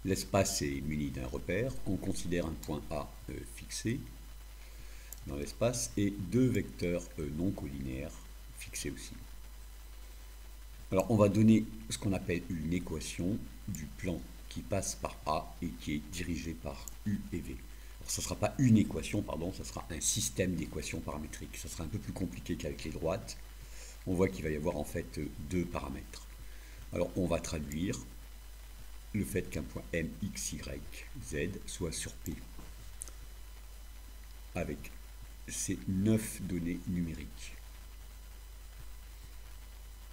L'espace est muni d'un repère. On considère un point A fixé dans l'espace et deux vecteurs non collinéaires fixés aussi. Alors on va donner ce qu'on appelle une équation du plan qui passe par A et qui est dirigé par U et V. Alors ça ne sera pas une équation, pardon, ça sera un système d'équations paramétriques. Ça sera un peu plus compliqué qu'avec les droites. On voit qu'il va y avoir en fait deux paramètres. Alors on va traduire le fait qu'un point M, X, Y, Z soit sur P avec ces 9 données numériques.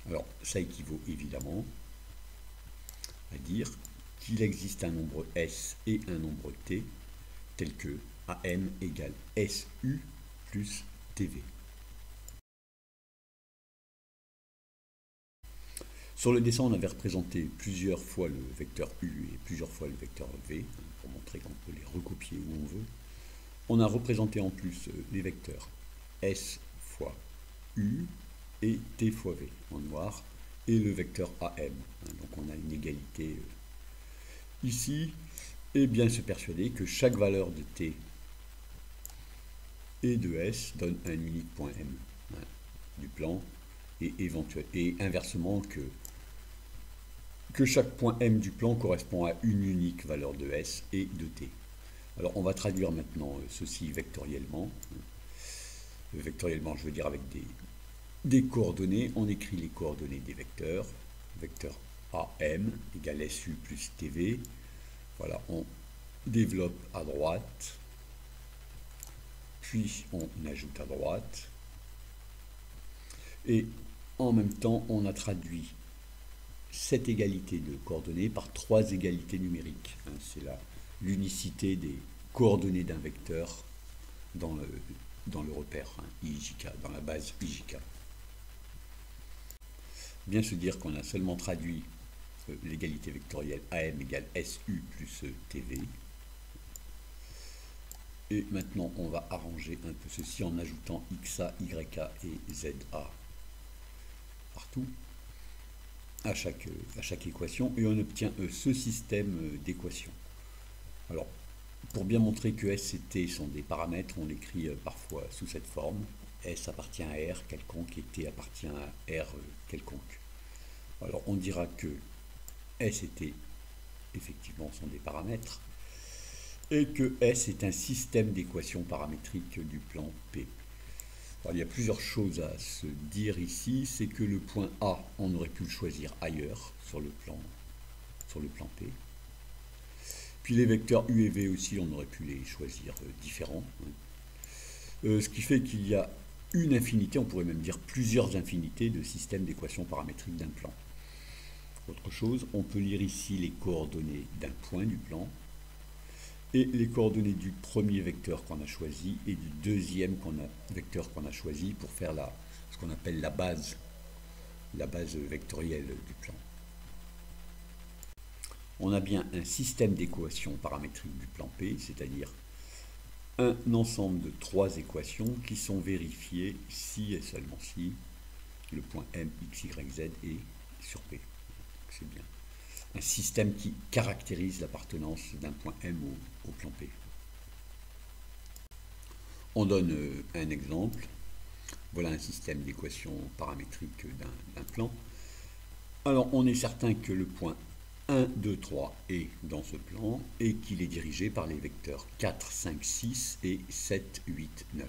Alors ça équivaut évidemment à dire qu'il existe un nombre S et un nombre T tel que AM égale SU plus TV. Sur le dessin, on avait représenté plusieurs fois le vecteur U et plusieurs fois le vecteur V, pour montrer qu'on peut les recopier où on veut. On a représenté en plus les vecteurs S fois U et T fois V en noir, et le vecteur AM. Donc on a une égalité ici, et bien se persuader que chaque valeur de T et de S donne un unique point M du plan, et inversement que chaque point M du plan correspond à une unique valeur de S et de T. Alors on va traduire maintenant ceci vectoriellement. Vectoriellement, je veux dire avec des coordonnées. On écrit les coordonnées des vecteurs. Vecteur AM égale SU plus TV. Voilà, on développe à droite, puis on ajoute à droite. Et en même temps, on a traduit cette égalité de coordonnées par trois égalités numériques. C'est l'unicité des coordonnées d'un vecteur dans le repère IJK, dans la base IJK. Bien se dire qu'on a seulement traduit l'égalité vectorielle AM égale SU plus TV. Et maintenant, on va arranger un peu ceci en ajoutant XA, YA et ZA partout, à chaque équation, et on obtient ce système d'équations. Alors, pour bien montrer que S et T sont des paramètres, on l'écrit parfois sous cette forme. S appartient à R quelconque et T appartient à R quelconque. Alors, on dira que S et T, effectivement, sont des paramètres, et que S est un système d'équations paramétriques du plan P. Alors, il y a plusieurs choses à se dire ici. C'est que le point A, on aurait pu le choisir ailleurs sur le plan P. Puis les vecteurs U et V aussi, on aurait pu les choisir différents. Ce qui fait qu'il y a une infinité, on pourrait même dire plusieurs infinités de systèmes d'équations paramétriques d'un plan. Autre chose, on peut lire ici les coordonnées d'un point du plan et les coordonnées du premier vecteur qu'on a choisi et du deuxième vecteur qu'on a choisi pour faire ce qu'on appelle la base vectorielle du plan. On a bien un système d'équations paramétriques du plan P, c'est-à-dire un ensemble de trois équations qui sont vérifiées si et seulement si le point M, X, Y, Z est sur P. C'est bien un système qui caractérise l'appartenance d'un point M au plan P. On donne un exemple. Voilà un système d'équations paramétriques d'un plan. Alors, on est certain que le point 1, 2, 3 est dans ce plan et qu'il est dirigé par les vecteurs 4, 5, 6 et 7, 8, 9.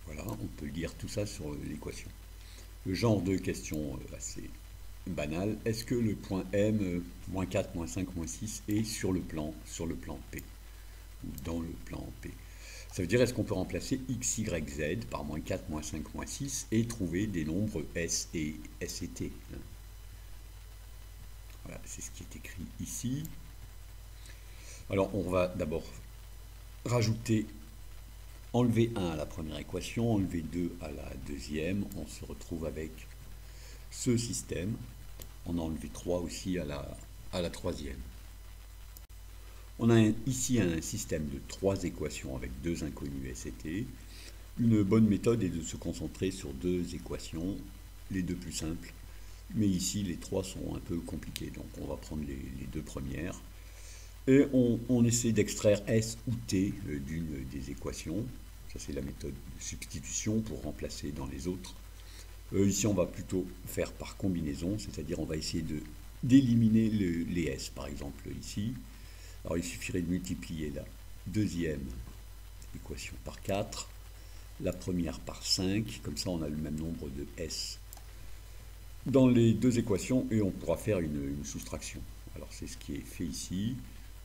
Voilà, on peut lire tout ça sur l'équation. Le genre de question assez banal, est-ce que le point M, -4, -5, -6 est sur le plan P, ou dans le plan P? Ça veut dire, est-ce qu'on peut remplacer X, Y, Z par -4, -5, -6 et trouver des nombres S et T? Voilà, c'est ce qui est écrit ici. Alors, on va d'abord enlever 1 à la première équation, enlever 2 à la deuxième. On se retrouve avec ce système. On a enlevé 3 aussi à la troisième. On a ici un système de 3 équations avec 2 inconnus S et T. Une bonne méthode est de se concentrer sur 2 équations, les deux plus simples, Mais ici, les trois sont un peu compliqués. Donc on va prendre les deux premières. Et on essaie d'extraire S ou T d'une des équations. Ça, c'est la méthode de substitution pour remplacer dans les autres. Ici, on va plutôt faire par combinaison, c'est-à-dire on va essayer d'éliminer les S, par exemple ici. Alors, il suffirait de multiplier la deuxième équation par 4, la première par 5, comme ça on a le même nombre de S dans les deux équations et on pourra faire une soustraction. Alors, c'est ce qui est fait ici.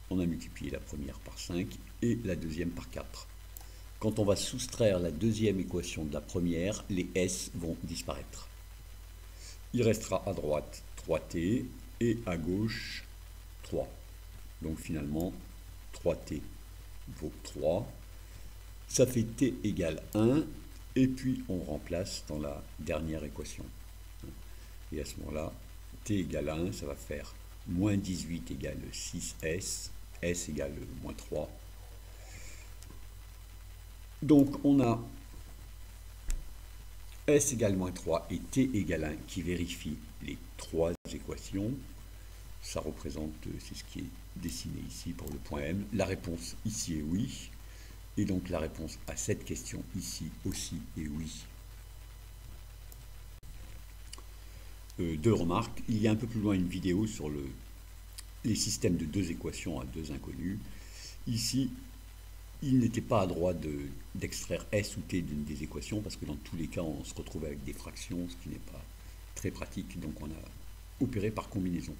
On a multiplié la première par 5 et la deuxième par 4. Quand on va soustraire la deuxième équation de la première, les S vont disparaître. Il restera à droite 3t et à gauche 3. Donc finalement, 3t vaut 3. Ça fait t égale 1. Et puis on remplace dans la dernière équation. Et à ce moment-là, t égale 1, ça va faire moins 18 égale 6s. S égale moins 3. Donc on a S égale moins 3 et T égale 1 qui vérifie les trois équations. Ça représente, c'est ce qui est dessiné ici pour le point M. La réponse ici est oui. Et donc la réponse à cette question ici aussi est oui. Deux remarques. Il y a un peu plus loin une vidéo sur les systèmes de deux équations à deux inconnus. Ici, il n'était pas à droit d'extraire S ou T d'une des équations, parce que dans tous les cas, on se retrouve avec des fractions, ce qui n'est pas très pratique, donc on a opéré par combinaison.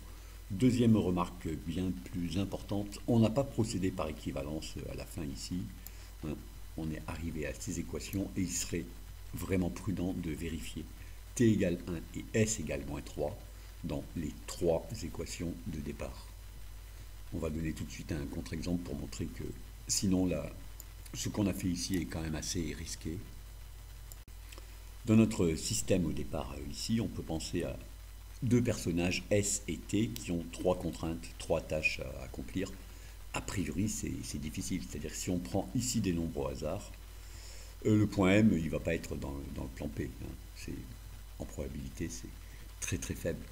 Deuxième remarque bien plus importante, on n'a pas procédé par équivalence à la fin ici. On est arrivé à ces équations et il serait vraiment prudent de vérifier T égale 1 et S égale moins 3 dans les trois équations de départ. On va donner tout de suite un contre-exemple pour montrer que sinon, ce qu'on a fait ici est quand même assez risqué. Dans notre système au départ, ici, on peut penser à deux personnages S et T qui ont trois contraintes, trois tâches à accomplir. A priori, c'est difficile. C'est-à-dire que si on prend ici des nombres au hasard, le point M, il ne va pas être dans le plan P. En probabilité, c'est très très faible.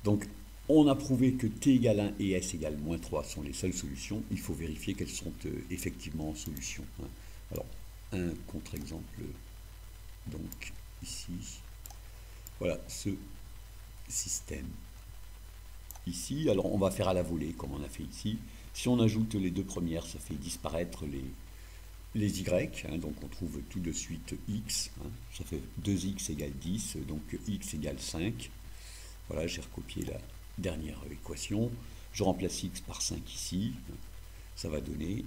Donc, on a prouvé que t égale 1 et s égale moins 3 sont les seules solutions. Il faut vérifier qu'elles sont effectivement en solution. Alors, un contre-exemple, donc ici, voilà ce système. Ici, alors on va faire à la volée, comme on a fait ici. Si on ajoute les deux premières, ça fait disparaître les y, donc on trouve tout de suite x, ça fait 2x égale 10, donc x égale 5. Voilà, j'ai recopié la dernière équation, je remplace x par 5 ici, ça va donner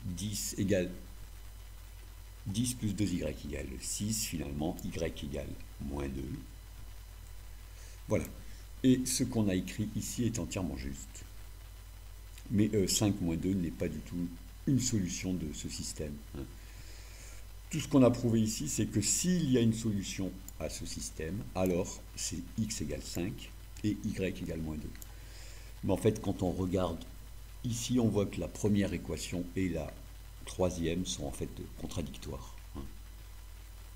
10 égale 10 plus 2y égale 6, finalement y égale moins 2. Voilà, et ce qu'on a écrit ici est entièrement juste. Mais 5 moins 2 n'est pas du tout une solution de ce système. Tout ce qu'on a prouvé ici, c'est que s'il y a une solution à ce système, alors c'est x égale 5 et y égale moins 2. Mais en fait, quand on regarde ici, on voit que la première équation et la troisième sont en fait contradictoires.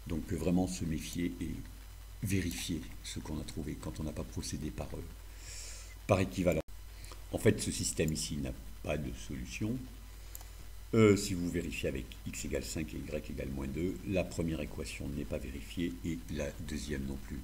Donc vraiment se méfier et vérifier ce qu'on a trouvé quand on n'a pas procédé par équivalence. En fait, ce système ici n'a pas de solution. Si vous vérifiez avec x égale 5 et y égale moins 2, la première équation n'est pas vérifiée et la deuxième non plus.